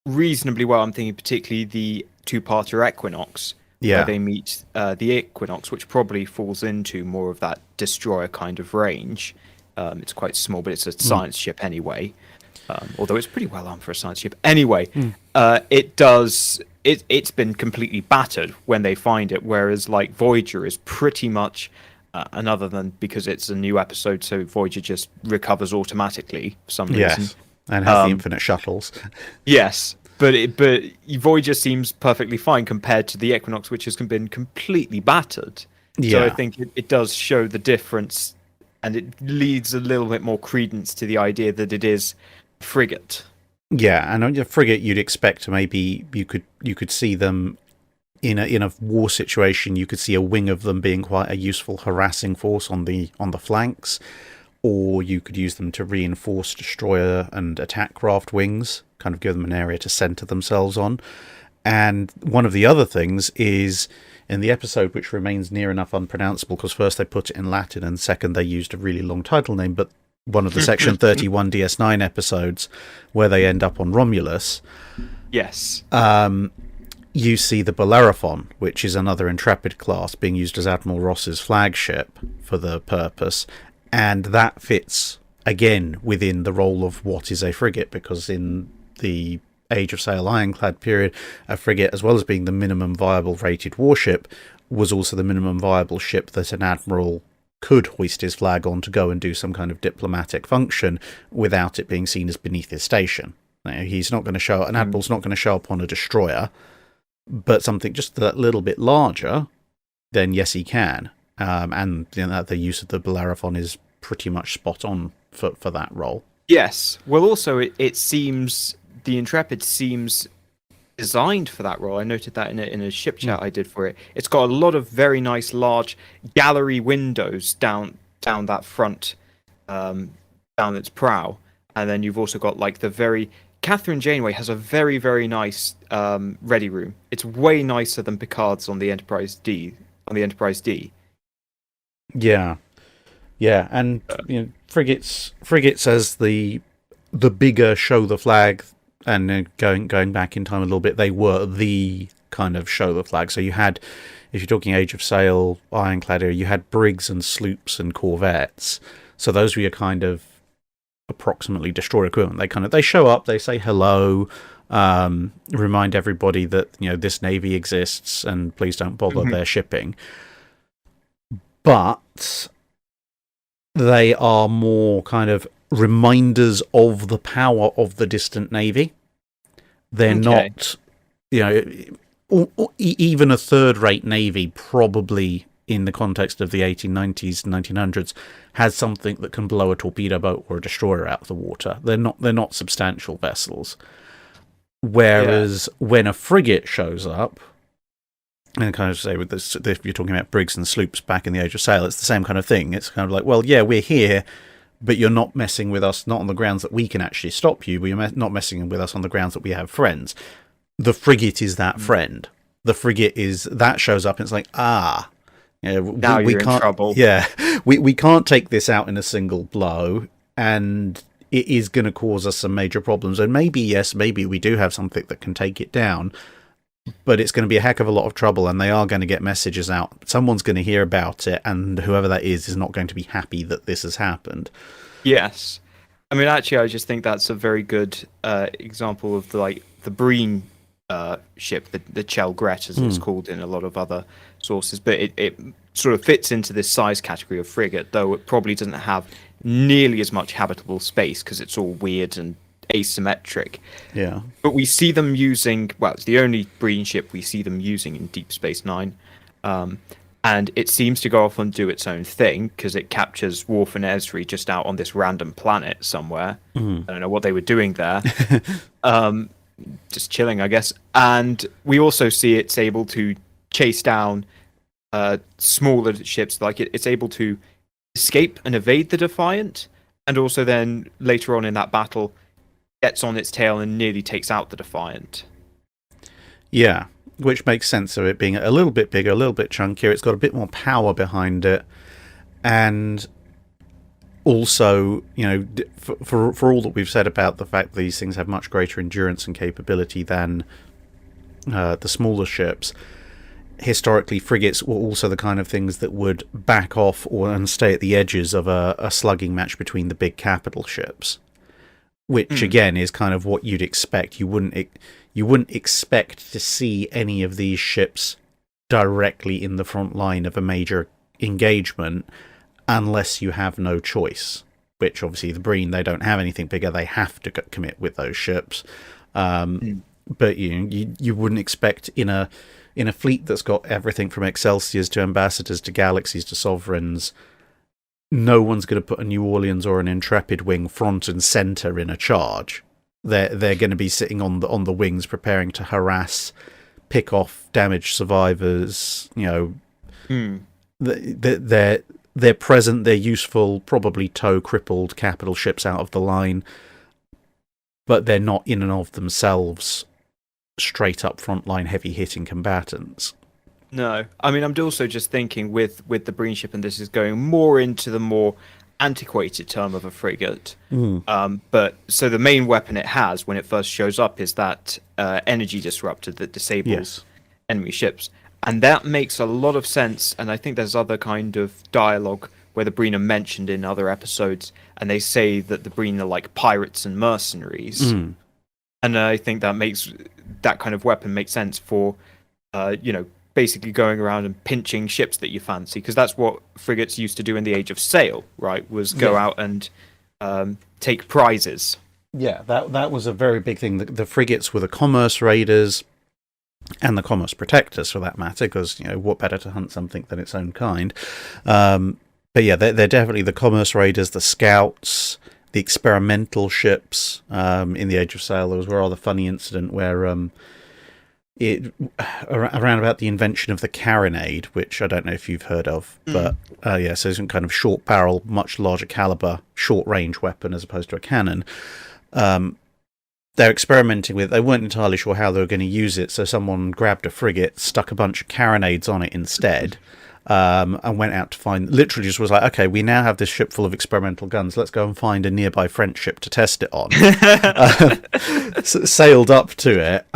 reasonably well. I'm thinking particularly the 2-parter Equinox, where they meet the Equinox, which probably falls into more of that destroyer kind of range. It's quite small, but it's a science ship anyway. Although it's pretty well armed for a science ship. Anyway, it's been completely battered when they find it, whereas like Voyager is pretty much and other than because it's a new episode, so Voyager just recovers automatically for some reason. Yes, and has the infinite shuttles. Yes, but Voyager seems perfectly fine compared to the Equinox, which has been completely battered. Yeah. So I think it does show the difference, and it leads a little bit more credence to the idea that it is a frigate. Yeah, and on a frigate, you'd expect to maybe you could see them in a war situation. You could see a wing of them being quite a useful harassing force on the flanks, or you could use them to reinforce destroyer and attack craft wings, kind of give them an area to center themselves on. And one of the other things is in the episode, which remains near enough unpronounceable because first they put it in Latin and second they used a really long title name, but one of the Section 31 DS9 episodes where they end up on Romulus. Yes. You see the Bellerophon, which is another Intrepid class being used as Admiral Ross's flagship for the purpose, and that fits again within the role of what is a frigate, because in the Age of Sail Ironclad period, a frigate, as well as being the minimum viable rated warship, was also the minimum viable ship that an admiral could hoist his flag on to go and do some kind of diplomatic function without it being seen as beneath his station. Now, he's not going to show, an admiral's not going to show up on a destroyer, but something just that little bit larger, then yes, he can. And the use of the Bellerophon is pretty much spot on for that role. Yes. Well, also, it seems the Intrepid seems designed for that role. I noted that in a ship chat I did for it. It's got a lot of very nice large gallery windows down that front, down its prow, and then you've also got like the very Catherine Janeway has a very, very nice ready room. It's way nicer than Picard's on the Enterprise D. Yeah, and frigates as the bigger show the flag, and going back in time a little bit, they were the kind of show the flag. So you had, if you're talking Age of Sail, Ironclad era, you had brigs and sloops and corvettes. So those were your kind of approximately destroyer equivalent. They show up, they say hello, remind everybody that this navy exists and please don't bother their shipping. But they are more kind of reminders of the power of the distant navy. They're not, even a third-rate navy probably in the context of the 1890s, 1900s, has something that can blow a torpedo boat or a destroyer out of the water. They're not substantial vessels. Whereas when a frigate shows up, and kind of say with this, if you're talking about brigs and sloops back in the Age of Sail, it's the same kind of thing. It's kind of like, well, yeah, we're here, but you're not messing with us, not on the grounds that we can actually stop you, but you're not messing with us on the grounds that we have friends. The frigate is that friend. The frigate is, that shows up and it's like, now we you're can't, in trouble. Yeah, we can't take this out in a single blow, and it is going to cause us some major problems. And maybe we do have something that can take it down, but it's going to be a heck of a lot of trouble, and they are going to get messages out. Someone's going to hear about it, and whoever that is not going to be happy that this has happened. Yes. I mean, actually, I just think that's a very good example of the Breen ship, the Chelgret, as it's called in a lot of other sources. But it sort of fits into this size category of frigate, though it probably doesn't have nearly as much habitable space because it's all weird and asymmetric. Yeah. But we see them using, well, it's the only Breen ship we see them using in Deep Space Nine. And it seems to go off and do its own thing because it captures Worf and Esri just out on this random planet somewhere. I don't know what they were doing there. Just chilling, I guess. And we also see it's able to chase down smaller ships. Like it's able to escape and evade the Defiant, and also then later on in that battle gets on its tail and nearly takes out the Defiant. Yeah, which makes sense of it being a little bit bigger, a little bit chunkier. It's got a bit more power behind it, and also, for all that we've said about the fact that these things have much greater endurance and capability than the smaller ships, historically frigates were also the kind of things that would back off and stay at the edges of a slugging match between the big capital ships, which again is kind of what you'd expect. You wouldn't expect to see any of these ships directly in the front line of a major engagement unless you have no choice, which obviously the Breen, they don't have anything bigger. They have to commit with those ships. But you wouldn't expect in a fleet that's got everything from Excelsiors to Ambassadors to Galaxies to Sovereigns, no one's going to put a New Orleans or an Intrepid wing front and center in a charge. They're going to be sitting on the wings, preparing to harass, pick off damaged survivors. They're present. They're useful. Probably tow crippled capital ships out of the line, but they're not in and of themselves straight up frontline heavy hitting combatants. No, I mean, I'm also just thinking with the Breen ship, and this is going more into the more antiquated term of a frigate. But so the main weapon it has when it first shows up is that energy disruptor that disables enemy ships, and that makes a lot of sense. And I think there's other kind of dialogue where the Breen are mentioned in other episodes, and they say that the Breen are like pirates and mercenaries. And I think that makes that kind of weapon make sense for basically going around and pinching ships that you fancy, because that's what frigates used to do in the Age of Sail, right? Was go out and take prizes. Yeah, that was a very big thing. The frigates were the commerce raiders and the commerce protectors, for that matter, because what better to hunt something than its own kind. But yeah, they're definitely the commerce raiders, the scouts, the experimental ships. In the Age of Sail, there was a rather funny incident where around about the invention of the carronade, which I don't know if you've heard of, but so it's some kind of short barrel, much larger caliber, short range weapon as opposed to a cannon. They're experimenting with. They weren't entirely sure how they were going to use it, so someone grabbed a frigate, stuck a bunch of carronades on it instead. And went out to find, literally just was like, okay, we now have this ship full of experimental guns, let's go and find a nearby French ship to test it on. Sailed up to it,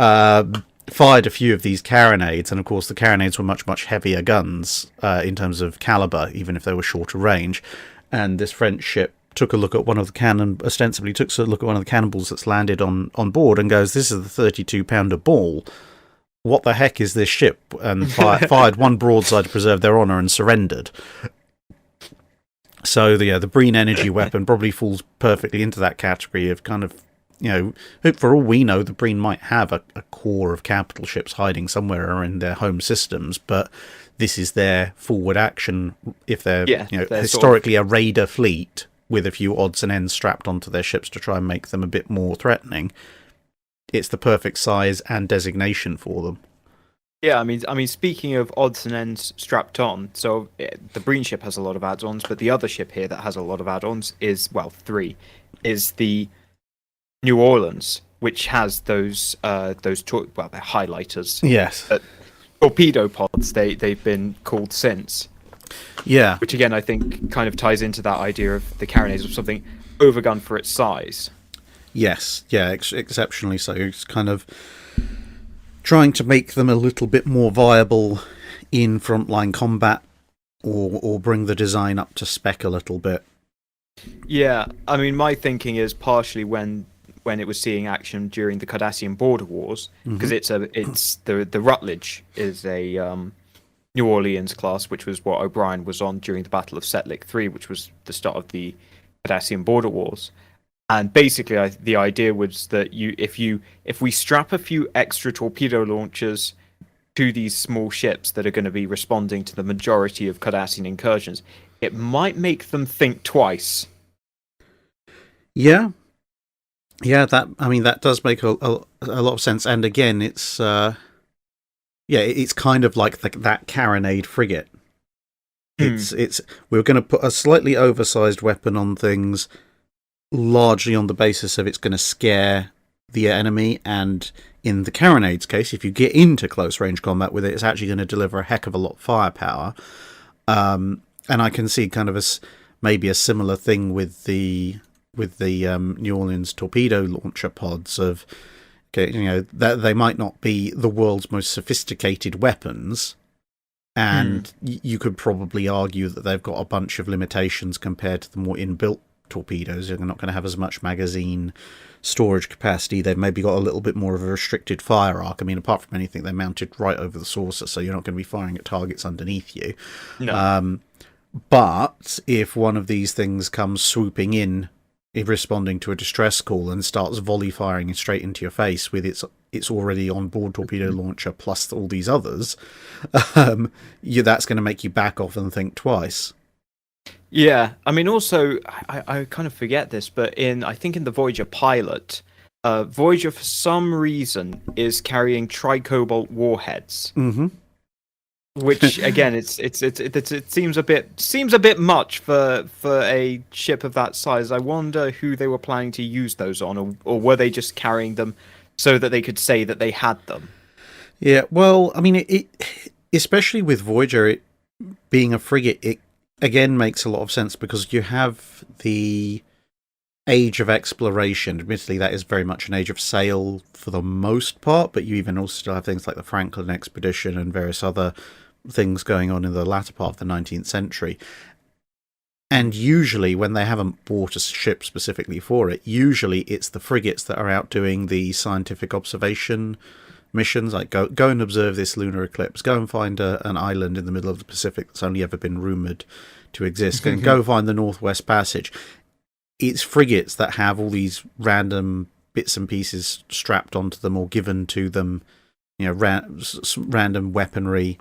fired a few of these carronades, and of course the carronades were much, much heavier guns in terms of caliber, even if they were shorter range. And this French ship took a look at one of the ostensibly took a look at one of the cannonballs that's landed on board and goes, this is the 32-pounder ball. What the heck is this ship? And fired one broadside to preserve their honour and surrendered. So the Breen energy weapon probably falls perfectly into that category of kind of, for all we know, the Breen might have a core of capital ships hiding somewhere in their home systems, but this is their forward action if they're, historically a raider fleet with a few odds and ends strapped onto their ships to try and make them a bit more threatening. It's the perfect size and designation for them. Yeah, I mean, speaking of odds and ends strapped on, so the Breen ship has a lot of add-ons, but the other ship here that has a lot of add-ons is, three, is the New Orleans, which has those they're highlighters. Yes. Torpedo pods, they've been called since. Yeah. Which again, I think kind of ties into that idea of the carronades of something overgunned for its size. Yes, yeah, exceptionally so. It's kind of trying to make them a little bit more viable in frontline combat, or bring the design up to spec a little bit. Yeah, I mean, my thinking is partially when it was seeing action during the Cardassian border wars, because it's the Rutledge is a New Orleans class, which was what O'Brien was on during the Battle of Setlik 3, which was the start of the Cardassian border wars. And basically, the idea was that if we strap a few extra torpedo launchers to these small ships that are going to be responding to the majority of Cardassian incursions, it might make them think twice. Yeah, that does make a lot of sense. And again, it's it's kind of like that carronade frigate. We're going to put a slightly oversized weapon on things, largely on the basis of it's going to scare the enemy, and in the carronade's case, if you get into close range combat with it, it's actually going to deliver a heck of a lot of firepower. And I can see kind of maybe a similar thing with the New Orleans torpedo launcher pods of, that they might not be the world's most sophisticated weapons, and you could probably argue that they've got a bunch of limitations compared to the more inbuilt torpedoes. They're not going to have as much magazine storage capacity. They've maybe got a little bit more of a restricted fire arc. I mean, apart from anything, they're mounted right over the saucer, so you're not going to be firing at targets underneath you. No. But if one of these things comes swooping in, responding to a distress call, and starts volley firing straight into your face with its already on board torpedo launcher plus all these others, that's going to make you back off and think twice. Yeah, I mean, also, I kind of forget this, but I think in the Voyager pilot, Voyager for some reason is carrying tricobalt warheads. Mm-hmm. Which again, it seems a bit much for a ship of that size. I wonder who they were planning to use those on, or were they just carrying them so that they could say that they had them? Yeah, well, I mean, it especially with Voyager, it being a frigate, it again makes a lot of sense because you have the age of exploration. Admittedly, that is very much an age of sail for the most part, but you even also still have things like the Franklin expedition and various other things going on in the latter part of the 19th century. And usually, when they haven't bought a ship specifically for it, usually it's the frigates that are out doing the scientific observation missions, like go and observe this lunar eclipse, go and find an island in the middle of the Pacific that's only ever been rumoured to exist, and go find the Northwest Passage. It's frigates that have all these random bits and pieces strapped onto them or given to them, random weaponry,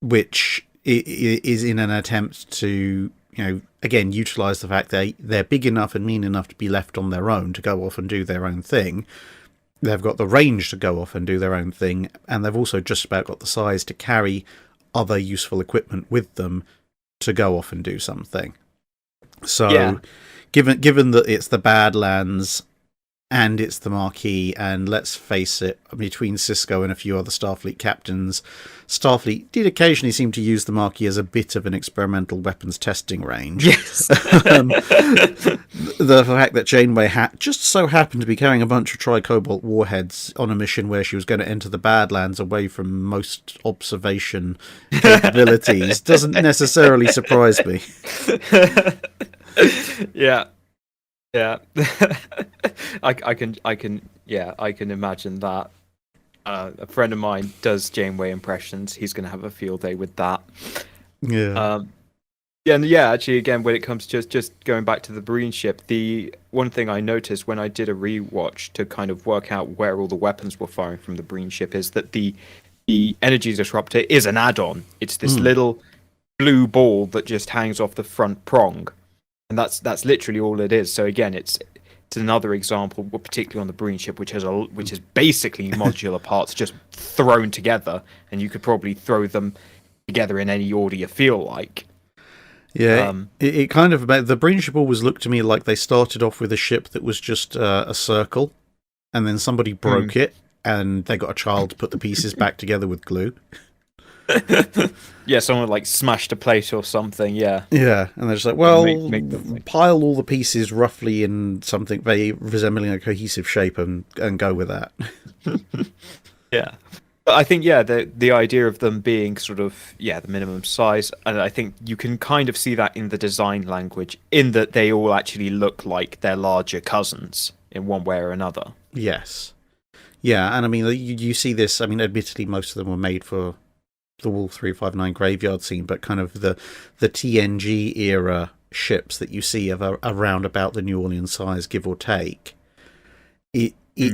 which is in an attempt to, again, utilise the fact they're big enough and mean enough to be left on their own to go off and do their own thing. They've got the range to go off and do their own thing, and they've also just about got the size to carry other useful equipment with them to go off and do something. So, yeah. Given that it's the Badlands and it's the Marquis, and let's face it, between Sisko and a few other Starfleet captains, Starfleet did occasionally seem to use the Marquis as a bit of an experimental weapons testing range. Yes. The fact that Janeway just so happened to be carrying a bunch of tricobalt warheads on a mission where she was going to enter the Badlands away from most observation capabilities doesn't necessarily surprise me. Yeah. I can imagine that. A friend of mine does Janeway impressions. He's going to have a field day with that. Yeah. Actually, again, when it comes to just going back to the Marine ship, the one thing I noticed when I did a rewatch to kind of work out where all the weapons were firing from the Marine ship is that the energy disruptor is an add-on. It's this little blue ball that just hangs off the front prong. And that's literally all it is. So again, it's another example, particularly on the Marine ship, which is basically modular parts just thrown together, and you could probably throw them together in any order you feel like. Yeah, it kind of the Marine ship always looked to me like they started off with a ship that was just a circle, and then somebody broke it, and they got a child to put the pieces back together with glue. Yeah, someone like smashed a plate or something. Yeah, and they're just like, well, make pile all the pieces roughly in something very resembling a cohesive shape and go with that. Yeah, but I think the idea of them being sort of the minimum size, and I think you can kind of see that in the design language, in that they all actually look like their larger cousins in one way or another. Yes, yeah, and I mean you see this. I mean, admittedly, most of them were made for the Wolf 359 graveyard scene, but kind of the TNG era ships that you see of around about the New Orleans size, give or take, it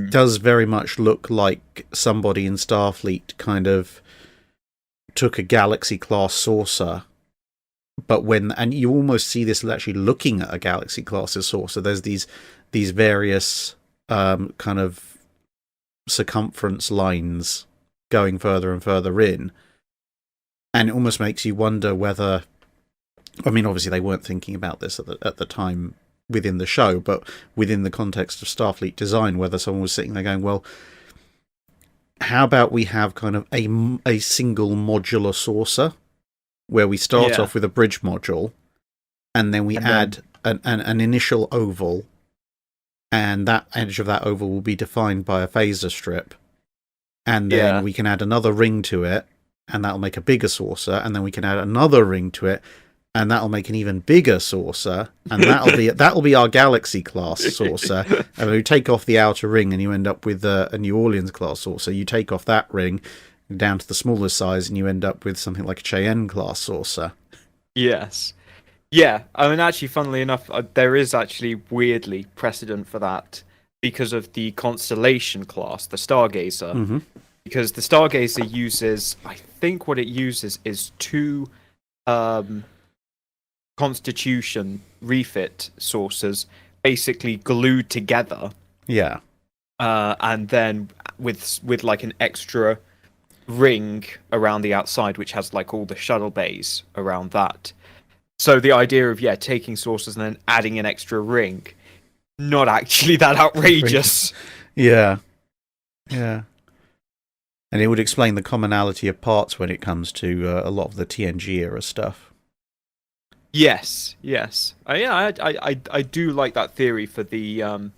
does very much look like somebody in Starfleet kind of took a Galaxy class saucer, and you almost see this actually looking at a Galaxy class saucer. There's these various kind of circumference lines going further and further in. And it almost makes you wonder whether, I mean, obviously they weren't thinking about this at the time within the show, but within the context of Starfleet design, whether someone was sitting there going, well, how about we have kind of a single modular saucer where we start off with a bridge module, and then we add an initial oval, and that edge of that oval will be defined by a phaser strip, and then we can add another ring to it, and that'll make a bigger saucer, and then we can add another ring to it, and that'll make an even bigger saucer, and that'll be our Galaxy class saucer. And you take off the outer ring, and you end up with a New Orleans class saucer. You take off that ring down to the smaller size, and you end up with something like a Cheyenne class saucer. Yes. Yeah, I mean, actually, funnily enough, there is actually weirdly precedent for that because of the Constellation class, the Stargazer. Mm-hmm. Because the Stargazer uses, I think what it uses is 2 Constitution refit saucers basically glued together. Yeah. And then with like an extra ring around the outside, which has like all the shuttle bays around that. So the idea of taking saucers and then adding an extra ring, not actually that outrageous. Yeah. And it would explain the commonality of parts when it comes to a lot of the TNG era stuff. Yes. I do like that theory for the New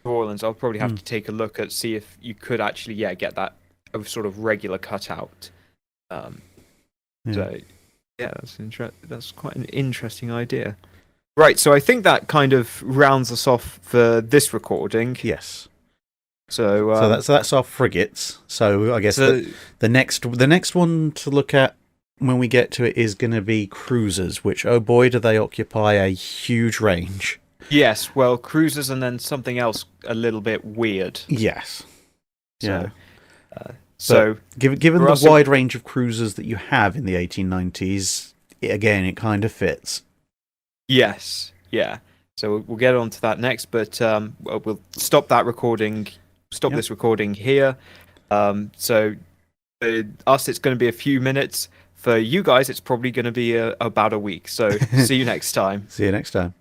Orleans. I'll probably have to take a look at see if you could actually get that sort of regular cutout. So. Yeah, that's quite an interesting idea. Right, so I think that kind of rounds us off for this recording. Yes. So that's our frigates. So I guess the next one to look at when we get to it is going to be cruisers, which, oh boy, do they occupy a huge range. Yes, well, cruisers and then something else a little bit weird. Yes. Yeah. So, given the wide range of cruisers that you have in the 1890s, it kind of fits. Yes, yeah. So we'll get on to that next, but we'll stop that recording. Stop this recording here. So for us, it's going to be a few minutes. For you guys, it's probably going to be about a week. So see you next time. See you next time.